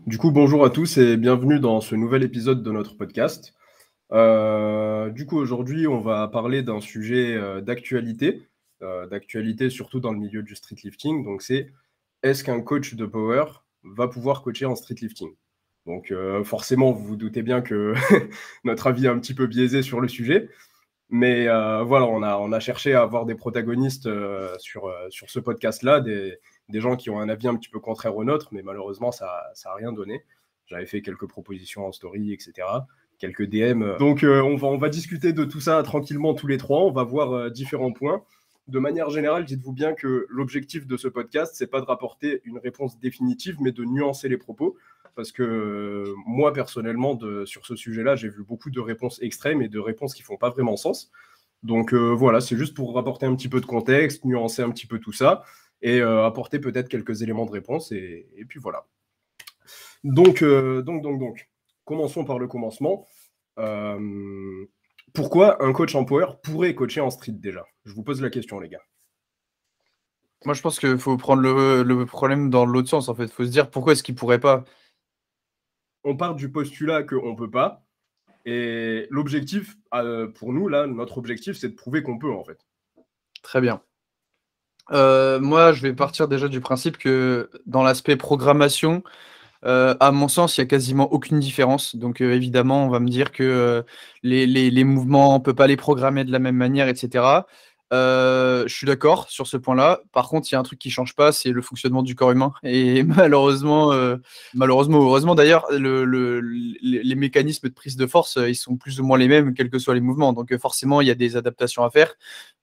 Du coup, bonjour à tous et bienvenue dans ce nouvel épisode de notre podcast. Aujourd'hui, on va parler d'un sujet d'actualité surtout dans le milieu du street lifting. Donc, c'est est-ce qu'un coach de power va pouvoir coacher en street lifting? Donc, forcément, vous vous doutez bien que notre avis est un petit peu biaisé sur le sujet. Mais voilà, on a cherché à avoir des protagonistes sur ce podcast-là, des gens qui ont un avis un petit peu contraire au nôtre, mais malheureusement, ça n'a rien donné. J'avais fait quelques propositions en story, etc., quelques DM. Donc, on va discuter de tout ça tranquillement tous les trois. On va voir différents points. De manière générale, dites-vous bien que l'objectif de ce podcast, c'est pas de rapporter une réponse définitive, mais de nuancer les propos. Parce que moi, personnellement, sur ce sujet-là, j'ai vu beaucoup de réponses extrêmes et de réponses qui font pas vraiment sens. Donc voilà, c'est juste pour rapporter un petit peu de contexte, nuancer un petit peu tout ça et apporter peut-être quelques éléments de réponse. Et puis voilà. Donc, commençons par le commencement. Euh, Pourquoi un coach en power pourrait coacher en street déjà? Je vous pose la question, les gars. Moi, je pense qu'il faut prendre le problème dans l'autre sens, en fait. Il faut se dire pourquoi est-ce qu'il pourrait pas. On part du postulat qu'on ne peut pas. Et l'objectif, pour nous, là, notre objectif, c'est de prouver qu'on peut, en fait. Très bien. Moi, je vais partir déjà du principe que dans l'aspect programmation, à mon sens, il n'y a quasiment aucune différence. Donc, évidemment, on va me dire que les mouvements, on ne peut pas les programmer de la même manière, etc. Je suis d'accord sur ce point-là. Par contre, il y a un truc qui ne change pas, c'est le fonctionnement du corps humain. Et malheureusement ou heureusement d'ailleurs, les mécanismes de prise de force, ils sont plus ou moins les mêmes, quels que soient les mouvements. Donc, forcément, il y a des adaptations à faire.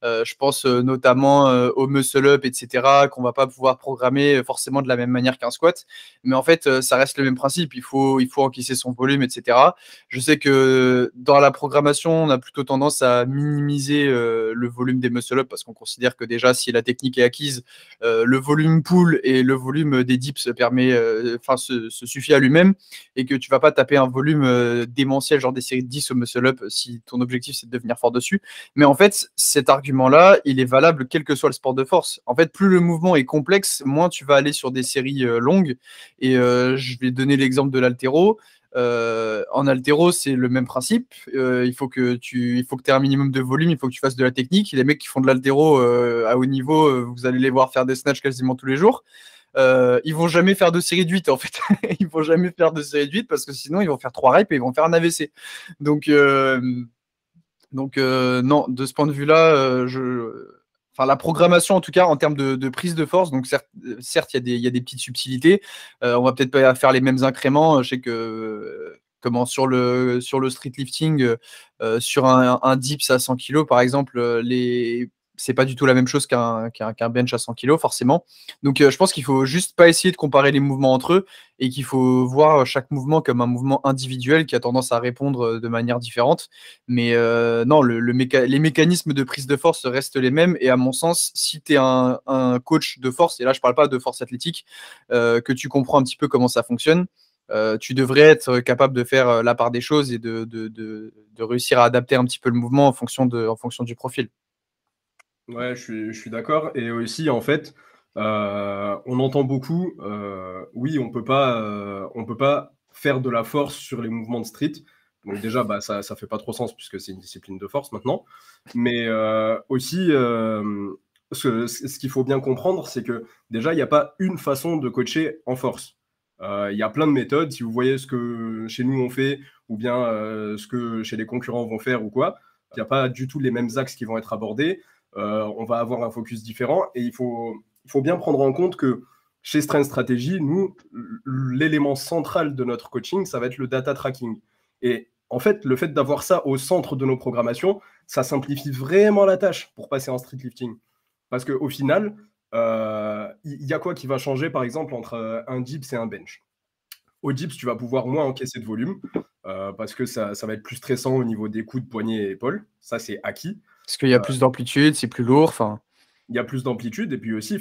Je pense notamment au muscle-up, etc., qu'on ne va pas pouvoir programmer forcément de la même manière qu'un squat. Mais en fait, ça reste le même principe. Il faut encaisser son volume, etc. Je sais que dans la programmation, on a plutôt tendance à minimiser le volume des muscle-up parce qu'on considère que déjà, si la technique est acquise, le volume pull et le volume des dips se suffit à lui-même et que tu vas pas taper un volume démentiel, genre des séries de 10 au muscle-up si ton objectif c'est de devenir fort dessus. Mais en fait, cet argument-là, il est valable quel que soit le sport de force. En fait, plus le mouvement est complexe, moins tu vas aller sur des séries longues. Et je vais donner l'exemple de l'haltéro. En haltéro, c'est le même principe. Il faut que tu aies un minimum de volume, il faut que tu fasses de la technique. Les mecs qui font de l'haltéro à haut niveau, vous allez les voir faire des snatchs quasiment tous les jours. Ils vont jamais faire de série de 8 en fait. Ils vont jamais faire de série de 8 parce que sinon ils vont faire 3 reps et ils vont faire un AVC. Donc, non, de ce point de vue-là, enfin, la programmation, en tout cas, en termes de prise de force, donc certes il y a des petites subtilités. On va peut-être pas faire les mêmes incréments. Je sais que sur le street lifting, sur un dips à 100 kg, par exemple, c'est pas du tout la même chose qu'un bench à 100 kg, forcément. Donc, je pense qu'il faut juste pas essayer de comparer les mouvements entre eux et qu'il faut voir chaque mouvement comme un mouvement individuel qui a tendance à répondre de manière différente. Mais non, les mécanismes de prise de force restent les mêmes. Et à mon sens, si tu es un coach de force, et là je ne parle pas de force athlétique, que tu comprends un petit peu comment ça fonctionne, tu devrais être capable de faire la part des choses et de réussir à adapter un petit peu le mouvement en fonction du profil. Ouais, je suis d'accord. Et aussi, en fait, on entend beaucoup, oui, on peut pas faire de la force sur les mouvements de street. Donc déjà, bah, ça fait pas trop sens puisque c'est une discipline de force maintenant. Mais aussi, ce qu'il faut bien comprendre, c'est que déjà, il n'y a pas une façon de coacher en force. Il y a plein de méthodes. Si vous voyez ce que chez nous on fait, ou bien ce que chez les concurrents vont faire ou quoi, il n'y a pas du tout les mêmes axes qui vont être abordés. On va avoir un focus différent et il faut bien prendre en compte que chez Strength Strategy, nous, l'élément central de notre coaching, ça va être le data tracking. Et en fait, le fait d'avoir ça au centre de nos programmations, ça simplifie vraiment la tâche pour passer en street lifting. Parce qu'au final, il y a quoi qui va changer, par exemple, entre un dips et un bench? Au dips, tu vas pouvoir moins encaisser de volume parce que ça va être plus stressant au niveau des coudes, poignets et épaules. Ça, c'est acquis. Parce qu'il y a plus d'amplitude, c'est plus lourd. Enfin, Il y a plus d'amplitude et puis aussi,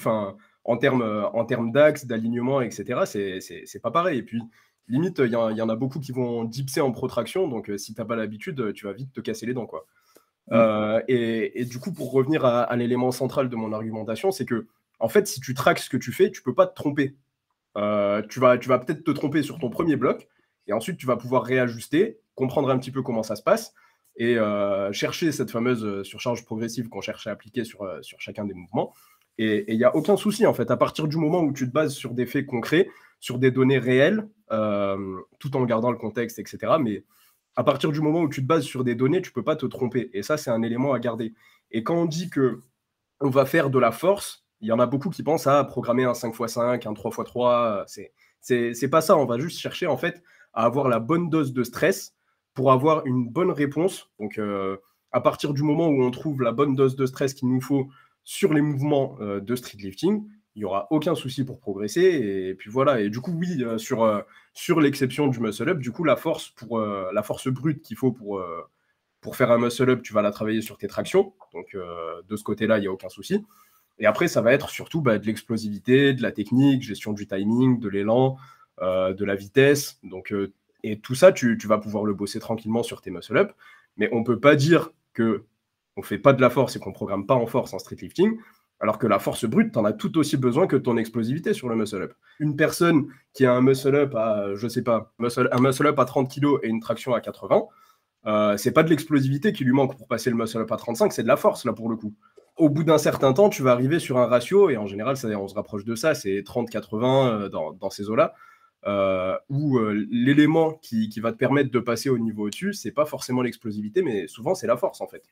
en termes d'axe, d'alignement, etc., c'est pas pareil. Et puis, limite, il y en a beaucoup qui vont dipser en protraction, donc si t'as pas l'habitude, tu vas vite te casser les dents, quoi. Et du coup, pour revenir à l'élément central de mon argumentation, c'est que, en fait, si tu traques ce que tu fais, tu peux pas te tromper. tu vas peut-être te tromper sur ton premier bloc, et ensuite tu vas pouvoir réajuster, comprendre un petit peu comment ça se passe, et chercher cette fameuse surcharge progressive qu'on cherche à appliquer sur chacun des mouvements. Et il n'y a aucun souci, en fait, à partir du moment où tu te bases sur des faits concrets, sur des données réelles, tout en gardant le contexte, etc. Mais à partir du moment où tu te bases sur des données, tu ne peux pas te tromper. Et ça, c'est un élément à garder. Et quand on dit qu'on va faire de la force, il y en a beaucoup qui pensent à programmer un 5x5, un 3x3. C'est pas ça. On va juste chercher, en fait, à avoir la bonne dose de stress pour avoir une bonne réponse. Donc, à partir du moment où on trouve la bonne dose de stress qu'il nous faut sur les mouvements de street lifting, il n'y aura aucun souci pour progresser. Et puis voilà. Et du coup, oui, sur l'exception du muscle-up, du coup, la force brute qu'il faut pour faire un muscle-up, tu vas la travailler sur tes tractions. Donc, de ce côté-là, il n'y a aucun souci. Et après, ça va être surtout de l'explosivité, de la technique, gestion du timing, de l'élan, de la vitesse. Donc, et tout ça, tu vas pouvoir le bosser tranquillement sur tes muscle-up. Mais on ne peut pas dire qu'on ne fait pas de la force et qu'on ne programme pas en force en street lifting, alors que la force brute, tu en as tout aussi besoin que ton explosivité sur le muscle-up. Une personne qui a un muscle-up à, je sais pas, un muscle-up à 30 kg et une traction à 80, c'est pas de l'explosivité qui lui manque pour passer le muscle-up à 35, c'est de la force, là, pour le coup. Au bout d'un certain temps, tu vas arriver sur un ratio, et en général, on se rapproche de ça, c'est 30-80 dans ces eaux-là, où l'élément qui va te permettre de passer au niveau au-dessus, c'est pas forcément l'explosivité, mais souvent, c'est la force, en fait.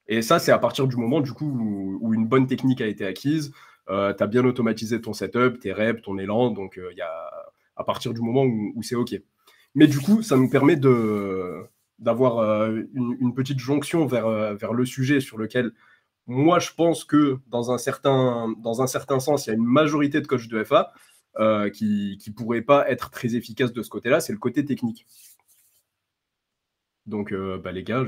Et ça, c'est à partir du moment, du coup, où une bonne technique a été acquise, tu as bien automatisé ton setup, tes reps, ton élan, donc il y a à partir du moment où c'est OK. Mais du coup, ça nous permet d'avoir une petite jonction vers le sujet sur lequel moi, je pense que dans un certain sens, il y a une majorité de coachs de FA qui ne pourraient pas être très efficaces de ce côté-là, c'est le côté technique. Donc, les gars,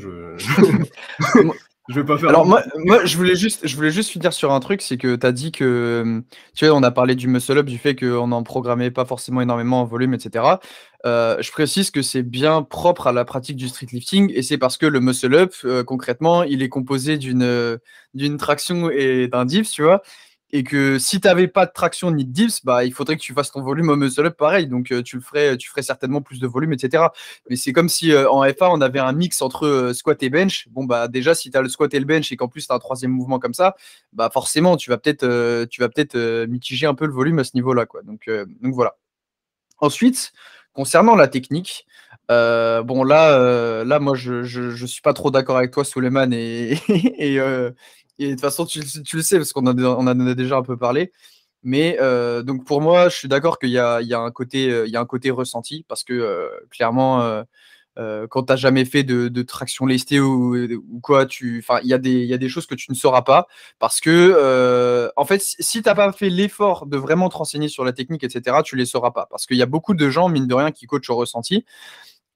je vais pas faire. Alors moi, je voulais juste finir sur un truc, c'est que tu as dit que, tu vois, on a parlé du muscle-up, du fait qu'on n'en programmait pas forcément énormément en volume, etc. Je précise que c'est bien propre à la pratique du street lifting, et c'est parce que le muscle-up, concrètement, il est composé d'une traction et d'un dips, tu vois. Et que si tu n'avais pas de traction ni de dips, il faudrait que tu fasses ton volume au muscle-up pareil. Donc, tu ferais certainement plus de volume, etc. Mais c'est comme si en FA, on avait un mix entre squat et bench. Bon, déjà, si tu as le squat et le bench et qu'en plus tu as un troisième mouvement comme ça, forcément, tu vas peut-être mitiger un peu le volume à ce niveau-là, quoi. Donc voilà. Ensuite, concernant la technique, bon, là, moi, je suis pas trop d'accord avec toi, Souleymane, et de toute façon, tu le sais, parce qu'on en a déjà un peu parlé. Mais donc pour moi, je suis d'accord qu'il y a un côté ressenti, parce que clairement, quand tu n'as jamais fait de traction lestée ou quoi, il y a des choses que tu ne sauras pas, parce que en fait, si tu n'as pas fait l'effort de vraiment te renseigner sur la technique, etc., tu ne les sauras pas. Parce qu'il y a beaucoup de gens, mine de rien, qui coachent au ressenti.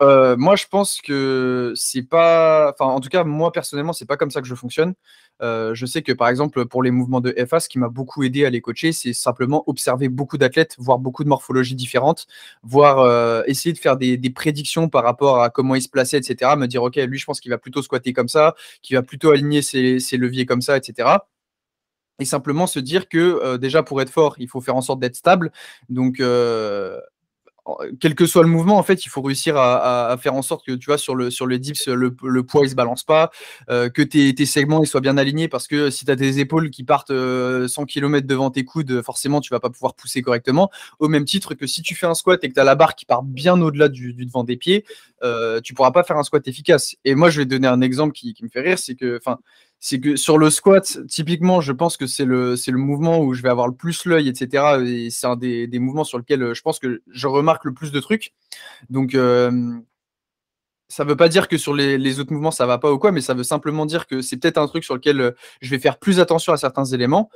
Moi, je pense que c'est pas. Enfin, en tout cas, moi personnellement, c'est pas comme ça que je fonctionne. Je sais que par exemple, pour les mouvements de FA, ce qui m'a beaucoup aidé à les coacher, c'est simplement observer beaucoup d'athlètes, voir beaucoup de morphologies différentes, voir essayer de faire des prédictions par rapport à comment il se plaçait, etc. Me dire, OK, lui, je pense qu'il va plutôt squatter comme ça, qu'il va plutôt aligner ses leviers comme ça, etc. Et simplement se dire que déjà, pour être fort, il faut faire en sorte d'être stable. Donc, quel que soit le mouvement, en fait, il faut réussir à faire en sorte que, tu vois, sur le dips, le poids, il se balance pas, que tes segments, ils soient bien alignés, parce que si tu as tes épaules qui partent 100 km devant tes coudes, forcément, tu vas pas pouvoir pousser correctement. Au même titre que si tu fais un squat et que tu as la barre qui part bien au-delà du devant des pieds, tu pourras pas faire un squat efficace. Et moi, je vais te donner un exemple qui me fait rire, c'est que sur le squat, typiquement, je pense que c'est le mouvement où je vais avoir le plus l'œil, etc. Et c'est un des mouvements sur lequel je pense que je remarque le plus de trucs. Donc, ça ne veut pas dire que sur les autres mouvements, ça ne va pas ou quoi, mais ça veut simplement dire que c'est peut-être un truc sur lequel je vais faire plus attention à certains éléments,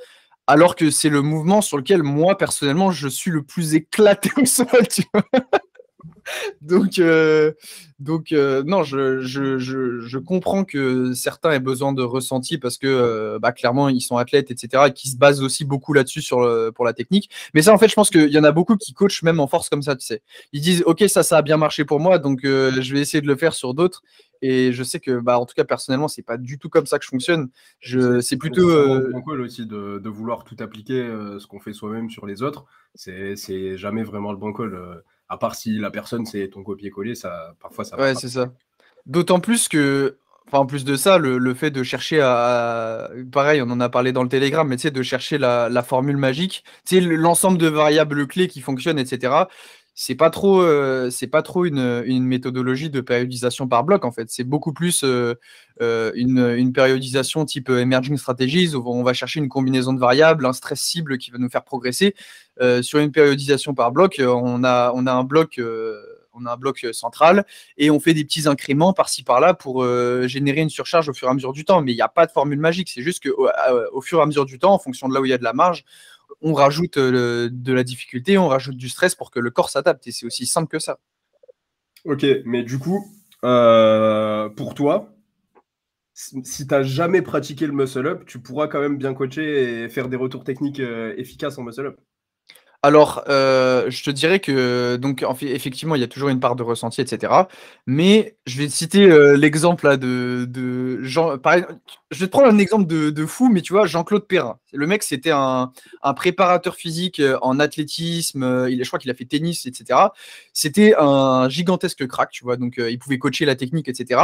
alors que c'est le mouvement sur lequel, moi, personnellement, je suis le plus éclaté au sol, tu vois. Non, je comprends que certains aient besoin de ressenti parce que clairement ils sont athlètes, etc., et qui se basent aussi beaucoup là-dessus pour la technique. Mais ça, en fait, je pense qu'il y en a beaucoup qui coachent même en force comme ça, tu sais. Ils disent, ok, ça a bien marché pour moi, donc je vais essayer de le faire sur d'autres. Et je sais que, en tout cas, personnellement, c'est pas du tout comme ça que je fonctionne. C'est pas plutôt. nécessairement le bon call aussi de vouloir tout appliquer ce qu'on fait soi-même sur les autres. C'est jamais vraiment le bon call. À part si la personne, c'est ton copier-coller, parfois ça Ouais, marche. c'est ça. D'autant plus que, enfin, en plus de ça, le fait de chercher pareil, on en a parlé dans le Telegram, mais tu sais, de chercher la formule magique, tu sais, l'ensemble de variables clés qui fonctionnent, etc. C'est pas trop une méthodologie de périodisation par bloc, en fait. C'est beaucoup plus une périodisation type emerging strategies, où on va chercher une combinaison de variables, un stress cible qui va nous faire progresser. Sur une périodisation par bloc, on a un bloc. On a un bloc central et on fait des petits incréments par-ci par-là pour générer une surcharge au fur et à mesure du temps. Mais il n'y a pas de formule magique. C'est juste qu'au fur et à mesure du temps, en fonction de là où il y a de la marge, on rajoute de la difficulté, on rajoute du stress pour que le corps s'adapte. Et c'est aussi simple que ça. Ok, mais du coup, pour toi, si tu n'as jamais pratiqué le muscle-up, tu pourras quand même bien coacher et faire des retours techniques efficaces en muscle-up. Alors, je te dirais que donc effectivement, il y a toujours une part de ressenti, etc. Mais je vais te citer l'exemple là de Jean. Je vais te prendre un exemple de fou, mais tu vois, Jean-Claude Perrin. Le mec, c'était un préparateur physique en athlétisme. Je crois qu'il a fait tennis, etc. C'était un gigantesque crack, tu vois. Donc, il pouvait coacher la technique, etc.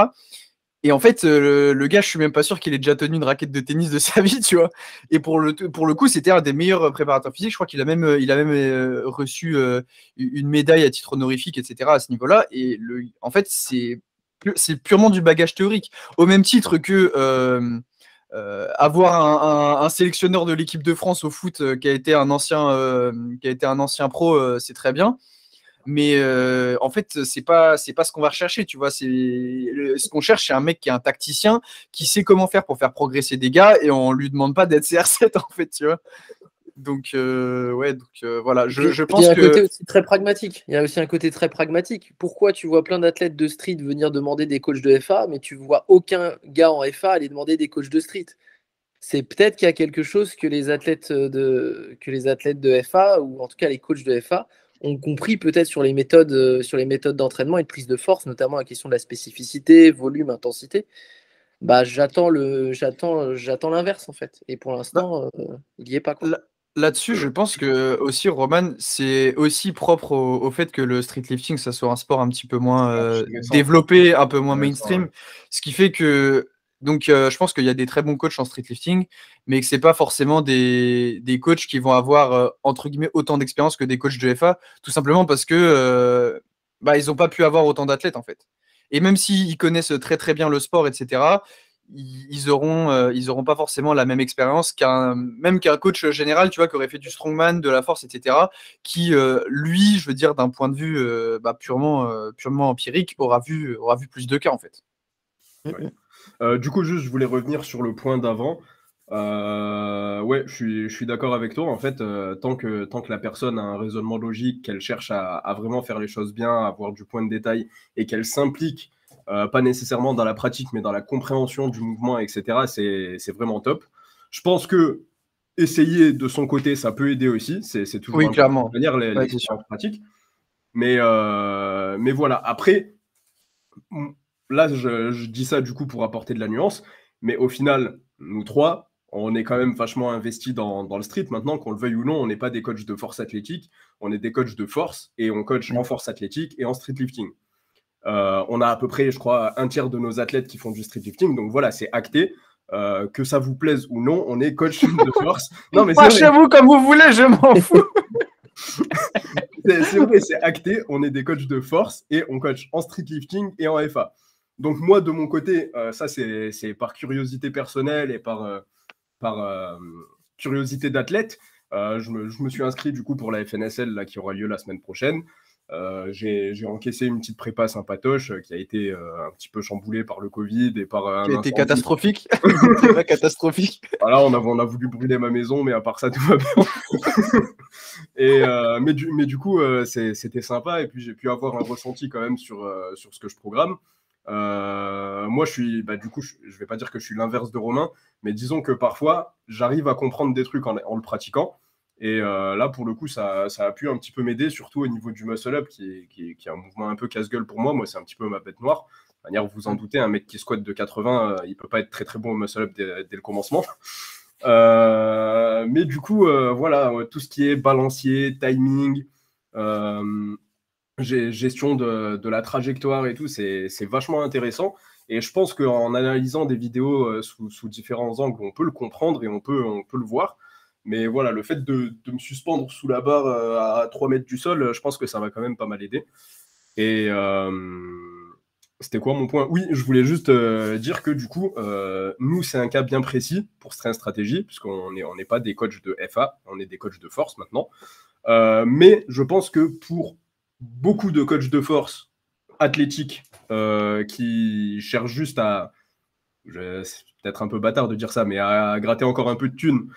Et en fait, le gars, je suis même pas sûr qu'il ait déjà tenu une raquette de tennis de sa vie, tu vois. Et pour le coup, c'était un des meilleurs préparateurs physiques. Je crois qu'il a même reçu une médaille à titre honorifique, etc. à ce niveau-là. Et en fait, c'est purement du bagage théorique. Au même titre que avoir un sélectionneur de l'équipe de France au foot qui a été un ancien pro, c'est très bien. Mais en fait, c'est pas ce qu'on va rechercher, tu vois. Ce qu'on cherche, c'est un mec qui est un tacticien, qui sait comment faire pour faire progresser des gars, et on lui demande pas d'être CR7 en fait, tu vois. Donc ouais, voilà, je Il y pense a un côté que aussi très pragmatique. Il y a aussi un côté très pragmatique. Pourquoi tu vois plein d'athlètes de street venir demander des coachs de FA, mais tu vois aucun gars en FA aller demander des coachs de street? C'est peut-être qu'il y a quelque chose que les athlètes de FA, ou en tout cas les coachs de FA, ont compris peut-être sur les méthodes d'entraînement et de prise de force, notamment la question de la spécificité, volume, intensité. Bah, j'attends l'inverse en fait. Et pour bah, l'instant, il n'y est pas quoi. là- là-dessus, je pense que aussi, Roman, c'est aussi propre au fait que le streetlifting, ça soit un sport un petit peu moins Intéressant. développé, un peu moins Intéressant, ouais. mainstream, ce qui fait que donc je pense qu'il y a des très bons coachs en streetlifting, mais que c'est pas forcément des coachs qui vont avoir entre guillemets autant d'expérience que des coachs de FA, tout simplement parce que ils n'ont pas pu avoir autant d'athlètes en fait. Et même s'ils connaissent très très bien le sport, etc., ils auront pas forcément la même expérience même qu'un coach général, tu vois, qui aurait fait du strongman, de la force, etc., qui, lui, je veux dire, d'un point de vue purement empirique, aura vu plus de cas, en fait. Ouais. Du coup, juste, je voulais revenir sur le point d'avant. Ouais, je suis d'accord avec toi. En fait, tant que la personne a un raisonnement logique, qu'elle cherche à vraiment faire les choses bien, à avoir du point de détail et qu'elle s'implique, pas nécessairement dans la pratique, mais dans la compréhension du mouvement, etc., c'est vraiment top. Je pense que essayer de son côté, ça peut aider aussi. C'est toujours Oui, un peu de clairement. manière Ouais, c'est sûr. l'expérience pratique. Mais voilà. Après, là, je dis ça du coup pour apporter de la nuance, mais au final, nous trois, on est quand même vachement investis dans le street. Maintenant, qu'on le veuille ou non, on n'est pas des coachs de force athlétique, on est des coachs de force et on coach en force athlétique et en streetlifting. On a à peu près, je crois, un tiers de nos athlètes qui font du streetlifting, donc voilà, c'est acté. Que ça vous plaise ou non, on est coach de force. Non, mais c'est Moi, vrai. chez vous, comme vous voulez, je m'en fous. C'est vrai, c'est acté. On est des coachs de force et on coach en streetlifting et en FA. Donc moi, de mon côté, ça c'est par curiosité personnelle et par curiosité d'athlète. Je me suis inscrit du coup pour la FNSL là, qui aura lieu la semaine prochaine. J'ai encaissé une petite prépa sympatoche qui a été un petit peu chamboulée par le Covid et par un Qui a été incendie. catastrophique. Une prépa catastrophique. Voilà, on a voulu brûler ma maison, mais à part ça, tout va bien. Mais du coup, c'était sympa. Et puis, j'ai pu avoir un ressenti quand même sur ce que je programme. Moi, du coup, je vais pas dire que je suis l'inverse de Romain, mais disons que parfois, j'arrive à comprendre des trucs en le pratiquant. Et là, pour le coup, ça a pu un petit peu m'aider, surtout au niveau du muscle-up, qui est un mouvement un peu casse-gueule pour moi. Moi, c'est un petit peu ma bête noire. De manière, vous vous en doutez, un mec qui squatte de 80, il peut pas être très très bon au muscle-up dès le commencement. Mais du coup, voilà, tout ce qui est balancier, timing, gestion de la trajectoire et tout, c'est vachement intéressant. Et je pense qu'en analysant des vidéos sous différents angles, on peut le comprendre et on peut le voir. Mais voilà, le fait de me suspendre sous la barre à 3 mètres du sol, je pense que ça va quand même pas mal aider. Et c'était quoi mon point? Oui, je voulais juste dire que du coup, nous, c'est un cas bien précis pour Strength Strategy, puisqu'on n'est pas des coachs de FA, on est des coachs de force maintenant. Mais je pense que pour beaucoup de coachs de force athlétiques qui cherchent juste à, c'est peut-être un peu bâtard de dire ça, mais à gratter encore un peu de thunes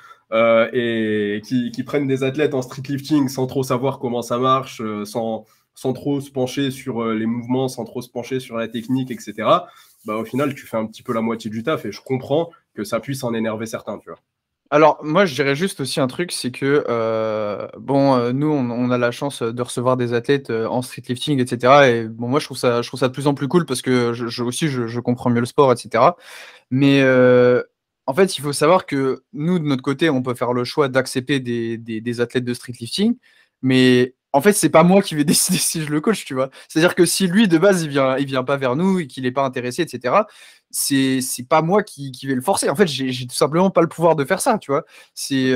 et qui prennent des athlètes en street lifting sans trop savoir comment ça marche, sans trop se pencher sur les mouvements, sans trop se pencher sur la technique, etc. Bah, au final, tu fais un petit peu la moitié du taf et je comprends que ça puisse en énerver certains, tu vois. Alors, moi, je dirais juste aussi un truc, c'est que, nous, on a la chance de recevoir des athlètes en street lifting, etc. Et bon, moi, je trouve ça de plus en plus cool parce que je comprends mieux le sport, etc. Mais en fait, il faut savoir que nous, de notre côté, on peut faire le choix d'accepter des athlètes de street lifting, mais en fait, c'est pas moi qui vais décider si je le coach, tu vois. C'est-à-dire que si lui, de base, il vient pas vers nous et qu'il est pas intéressé, etc., c'est pas moi qui vais le forcer. En fait, j'ai tout simplement pas le pouvoir de faire ça, tu vois. C'est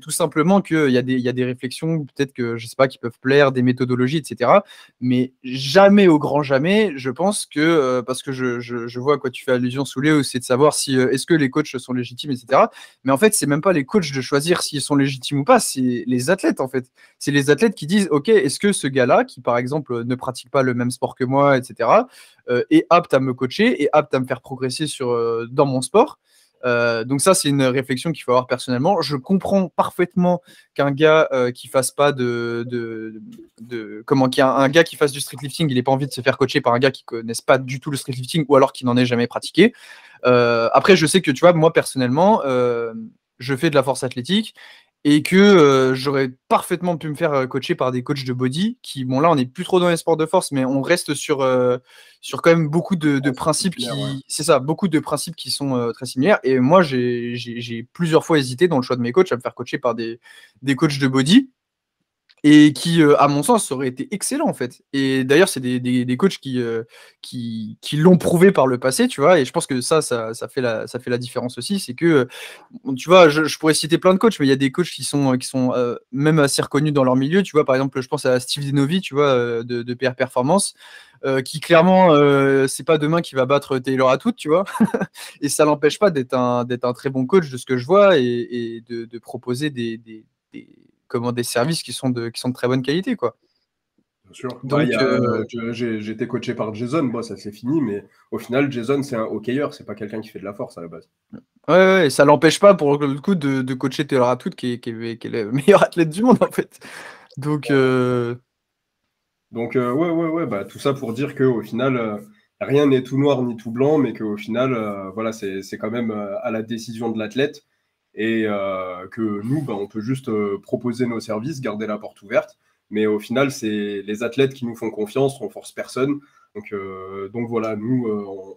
tout simplement qu'il y a des réflexions, peut-être que, je sais pas, qui peuvent plaire, des méthodologies, etc. Mais jamais, au grand jamais, je pense que, parce que je vois à quoi tu fais allusion, Soulé, c'est de savoir si est-ce que les coachs sont légitimes, etc. Mais en fait, c'est même pas les coachs de choisir s'ils sont légitimes ou pas, c'est les athlètes, en fait. C'est les athlètes qui disent, OK, est-ce que ce gars-là, qui par exemple ne pratique pas le même sport que moi, etc., est apte à me coacher, est apte à me faire progresser dans mon sport. Donc ça, c'est une réflexion qu'il faut avoir personnellement. Je comprends parfaitement qu'un gars qui fasse pas un gars qui fasse du street lifting, il n'ait pas envie de se faire coacher par un gars qui connaisse pas du tout le street lifting ou alors qui n'en ait jamais pratiqué. Après, je sais que, tu vois, moi personnellement, je fais de la force athlétique et que j'aurais parfaitement pu me faire coacher par des coachs de body qui, bon là, on n'est plus trop dans les sports de force, mais on reste sur quand même beaucoup de principes c'est ça, beaucoup de principes qui sont très similaires. Et moi, j'ai plusieurs fois hésité dans le choix de mes coachs à me faire coacher par des coachs de body et qui, à mon sens, auraient été excellents en fait. Et d'ailleurs, c'est des coachs qui l'ont prouvé par le passé, tu vois. Et je pense que ça fait la différence aussi. C'est que, tu vois, je pourrais citer plein de coachs, mais il y a des coachs qui sont même assez reconnus dans leur milieu. Tu vois, par exemple, je pense à Steve Denovi, tu vois, de PR Performance, qui clairement, c'est pas demain qui va battre Taylor Atwood, tu vois. Et ça l'empêche pas d'être un très bon coach de ce que je vois et de proposer des services qui sont de très bonne qualité, quoi. Bien sûr. Donc, j'ai été coaché par Jason, bon, ça c'est fini, mais au final, Jason, c'est un hockeyeur, c'est pas quelqu'un qui fait de la force à la base. Ouais, ça l'empêche pas pour le coup de coacher Taylor Atwood qui est le meilleur athlète du monde en fait. Donc, ouais, bah, tout ça pour dire qu'au final, rien n'est tout noir ni tout blanc, mais qu'au final, voilà, c'est quand même à la décision de l'athlète et que nous, bah, on peut juste proposer nos services, garder la porte ouverte, mais au final, c'est les athlètes qui nous font confiance, on force personne. Donc voilà, nous,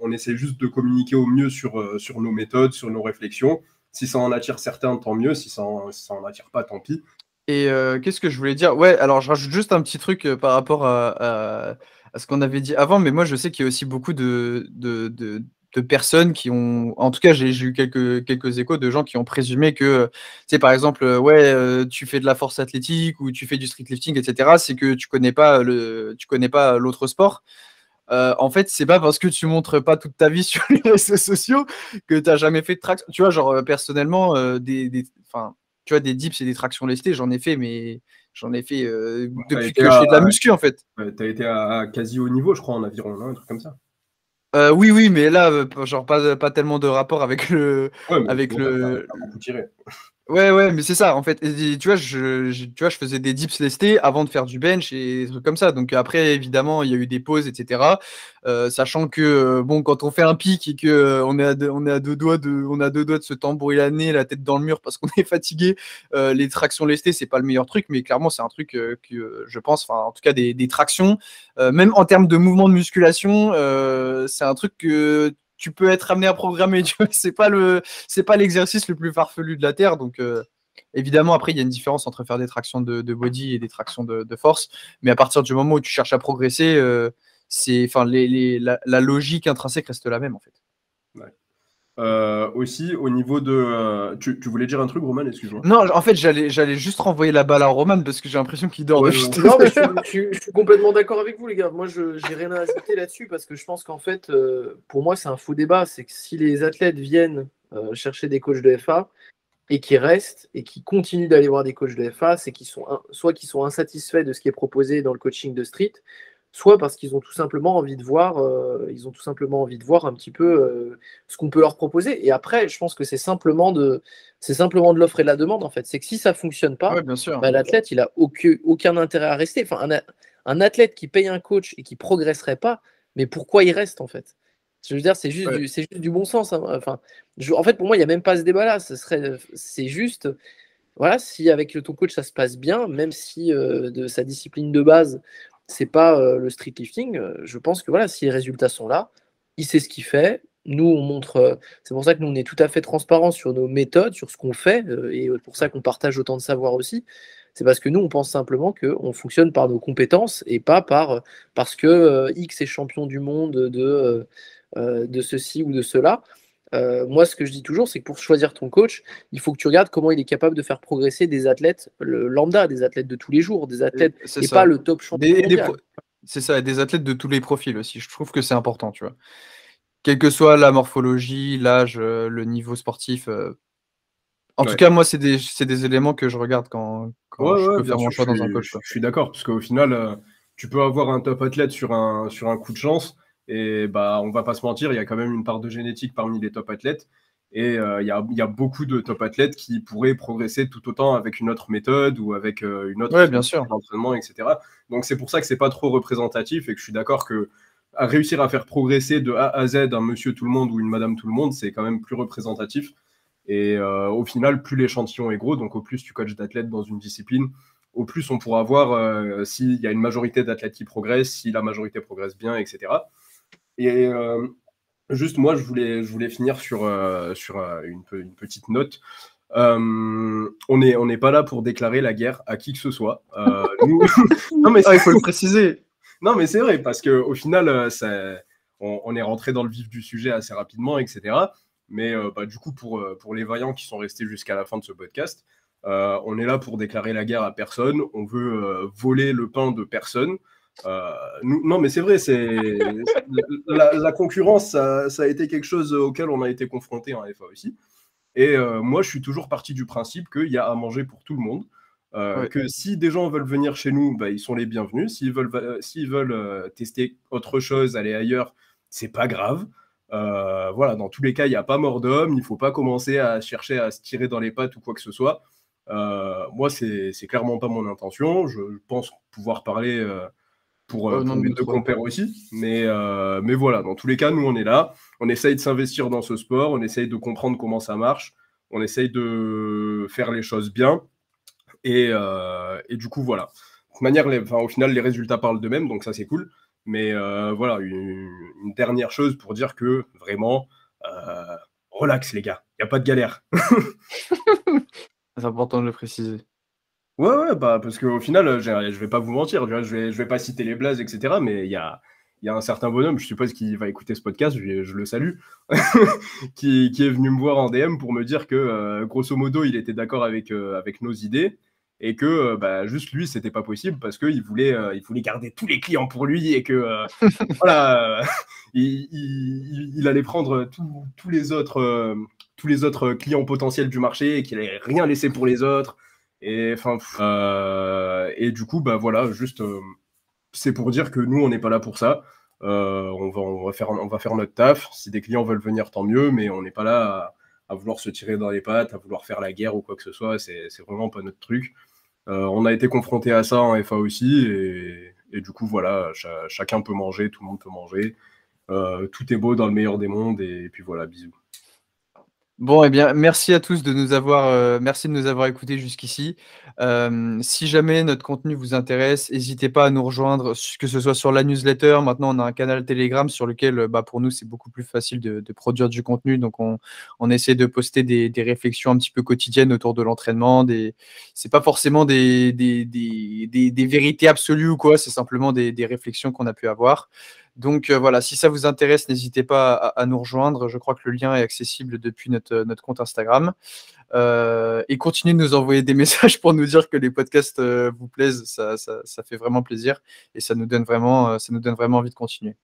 on essaie juste de communiquer au mieux sur nos méthodes, sur nos réflexions. Si ça en attire certains, tant mieux. Si ça en attire pas, tant pis. Et qu'est-ce que je voulais dire? Ouais, alors je rajoute juste un petit truc par rapport à ce qu'on avait dit avant, mais moi je sais qu'il y a aussi beaucoup de personnes qui ont, en tout cas j'ai eu quelques échos de gens qui ont présumé que, tu sais, par exemple, tu fais de la force athlétique ou tu fais du street lifting, etc., c'est que tu connais pas l'autre sport. En fait, c'est pas parce que tu montres pas toute ta vie sur les réseaux sociaux que tu n'as jamais fait de traction. Tu vois, genre personnellement, enfin, tu vois, des dips et des tractions lestées, j'en ai fait, mais J'en ai fait T'as depuis été que je fais de la muscu, en fait. T'as été à quasi haut niveau, je crois, en aviron, non, un truc comme ça. Oui, mais là, genre pas tellement de rapport avec Ouais, mais avec bon, t'as beaucoup tiré. Ouais, mais c'est ça, en fait. Et tu vois, tu vois, je faisais des dips lestés avant de faire du bench et des trucs comme ça. Donc après, évidemment, il y a eu des pauses, etc. Sachant que, bon, quand on fait un pic et que on est à on a deux doigts de se tambourer la nez, la tête dans le mur parce qu'on est fatigué, les tractions lestées, c'est pas le meilleur truc, mais clairement, c'est un truc que je pense, enfin, en tout cas, des tractions, même en termes de mouvement de musculation, c'est un truc que tu peux être amené à programmer, tu vois, c'est pas l'exercice le plus farfelu de la Terre. Donc, évidemment, après, il y a une différence entre faire des tractions de body et des tractions de force. Mais à partir du moment où tu cherches à progresser, la logique intrinsèque reste la même, en fait. Ouais. Aussi, au niveau de. Tu voulais dire un truc, Roman, excuse-moi. Non, en fait, j'allais juste renvoyer la balle à Roman parce que j'ai l'impression qu'il dort Ouais, depuis tout Non, à mais l'heure. je suis complètement d'accord avec vous, les gars. Moi, je j'ai rien à ajouter là-dessus parce que je pense qu'en fait, pour moi, c'est un faux débat. C'est que si les athlètes viennent chercher des coachs de FA et qui restent et qui continuent d'aller voir des coachs de FA, c'est soit qu'ils sont insatisfaits de ce qui est proposé dans le coaching de street, soit parce qu'ils ont tout simplement envie de voir, un petit peu ce qu'on peut leur proposer. Et après, je pense que c'est simplement de l'offre et de la demande en fait. C'est que si ça fonctionne pas, Ouais, bien sûr. bah, l'athlète il a aucun intérêt à rester. Enfin, un athlète qui paye un coach et qui progresserait pas, mais pourquoi il reste en fait? Je veux dire, Ouais. c'est juste du bon sens, hein. Enfin, en fait, pour moi, il n'y a même pas ce débat-là. C'est juste, voilà, si avec ton coach ça se passe bien, même si de sa discipline de base, c'est pas le street lifting, je pense que voilà, si les résultats sont là, il sait ce qu'il fait. Nous, on montre, c'est pour ça que nous, on est tout à fait transparent sur nos méthodes, sur ce qu'on fait, et pour ça qu'on partage autant de savoir aussi. C'est parce que nous, on pense simplement qu'on fonctionne par nos compétences et pas parce que X est champion du monde de ceci ou de cela. Moi, ce que je dis toujours, c'est que pour choisir ton coach, il faut que tu regardes comment il est capable de faire progresser des athlètes lambda, des athlètes de tous les jours, des athlètes C'est et ça. pas le top champion mondial. C'est ça, et des athlètes de tous les profils aussi. Je trouve que c'est important, tu vois. Quelle que soit la morphologie, l'âge, le niveau sportif. En tout Ouais. cas, moi, c'est des éléments que je regarde quand je Ouais, peux bien faire mon sûr, choix dans un coach, quoi. je suis d'accord, parce qu'au final, tu peux avoir un top athlète sur un coup de chance, et bah, on va pas se mentir, il y a quand même une part de génétique parmi les top athlètes, et il y a beaucoup de top athlètes qui pourraient progresser tout autant avec une autre méthode ou avec une autre Ouais, bien sûr. d'entraînement, etc. Donc c'est pour ça que c'est pas trop représentatif, et que je suis d'accord que à réussir à faire progresser de A à Z un monsieur tout le monde ou une madame tout le monde, c'est quand même plus représentatif. Et au final, plus l'échantillon est gros, donc au plus tu coaches d'athlètes dans une discipline, au plus on pourra voir s'il y a une majorité d'athlètes qui progressent, si la majorité progresse bien, etc. Et juste moi, je voulais finir sur une petite note. On n'est pas là pour déclarer la guerre à qui que ce soit. Non, mais il faut le préciser. Non, mais c'est vrai, parce qu'au final, on est rentré dans le vif du sujet assez rapidement, etc. Mais bah, du coup, pour les vaillants qui sont restés jusqu'à la fin de ce podcast, on est là pour déclarer la guerre à personne. On veut voler le pain de personne. Non, mais c'est vrai, la concurrence, ça a été quelque chose auquel on a été confronté en FA aussi. Et moi, je suis toujours parti du principe qu'il y a à manger pour tout le monde. Ouais. Que si des gens veulent venir chez nous, bah, ils sont les bienvenus. S'ils veulent tester autre chose, aller ailleurs, c'est pas grave. Voilà, dans tous les cas, il n'y a pas mort d'homme. Il ne faut pas commencer à chercher à se tirer dans les pattes ou quoi que ce soit. Moi, c'est clairement pas mon intention. Je pense pouvoir parler pour Non, mes de deux trop. compères aussi. Mais voilà, dans tous les cas, nous, on est là. On essaye de s'investir dans ce sport. On essaye de comprendre comment ça marche. On essaye de faire les choses bien. Et du coup, voilà. De toute manière, au final, les résultats parlent d'eux-mêmes, donc ça, c'est cool. Mais voilà, une dernière chose pour dire que vraiment, relax, les gars. Il n'y a pas de galère. C'est important de le préciser. Ouais, bah, parce qu'au final, je vais pas vous mentir, je vais pas citer les blazes, etc. Mais il y a un certain bonhomme, je suppose qu'il va écouter ce podcast, je le salue, qui est venu me voir en DM pour me dire que, grosso modo, il était d'accord avec nos idées et que bah, juste lui, c'était pas possible parce qu'il il voulait garder tous les clients pour lui et que voilà, il allait prendre tous les autres clients potentiels du marché et qu'il allait rien laisser pour les autres. Et enfin, et du coup, bah voilà, juste, c'est pour dire que nous, on n'est pas là pour ça. On va faire notre taf. Si des clients veulent venir, tant mieux, mais on n'est pas là à vouloir se tirer dans les pattes, à vouloir faire la guerre ou quoi que ce soit. C'est vraiment pas notre truc. On a été confronté à ça en FA aussi, et du coup, voilà, chacun peut manger, tout le monde peut manger. Tout est beau dans le meilleur des mondes, et puis voilà, bisous. Bon, eh bien, merci à tous merci de nous avoir écoutés jusqu'ici. Si jamais notre contenu vous intéresse, n'hésitez pas à nous rejoindre, que ce soit sur la newsletter. Maintenant, on a un canal Telegram sur lequel, pour nous, c'est beaucoup plus facile de produire du contenu. Donc, on essaie de poster des réflexions un petit peu quotidiennes autour de l'entraînement. C'est pas forcément des vérités absolues ou quoi, c'est simplement des réflexions qu'on a pu avoir. Donc voilà, si ça vous intéresse, n'hésitez pas à nous rejoindre. Je crois que le lien est accessible depuis notre compte Instagram. Et continuez de nous envoyer des messages pour nous dire que les podcasts vous plaisent. Ça fait vraiment plaisir et ça nous donne vraiment envie de continuer.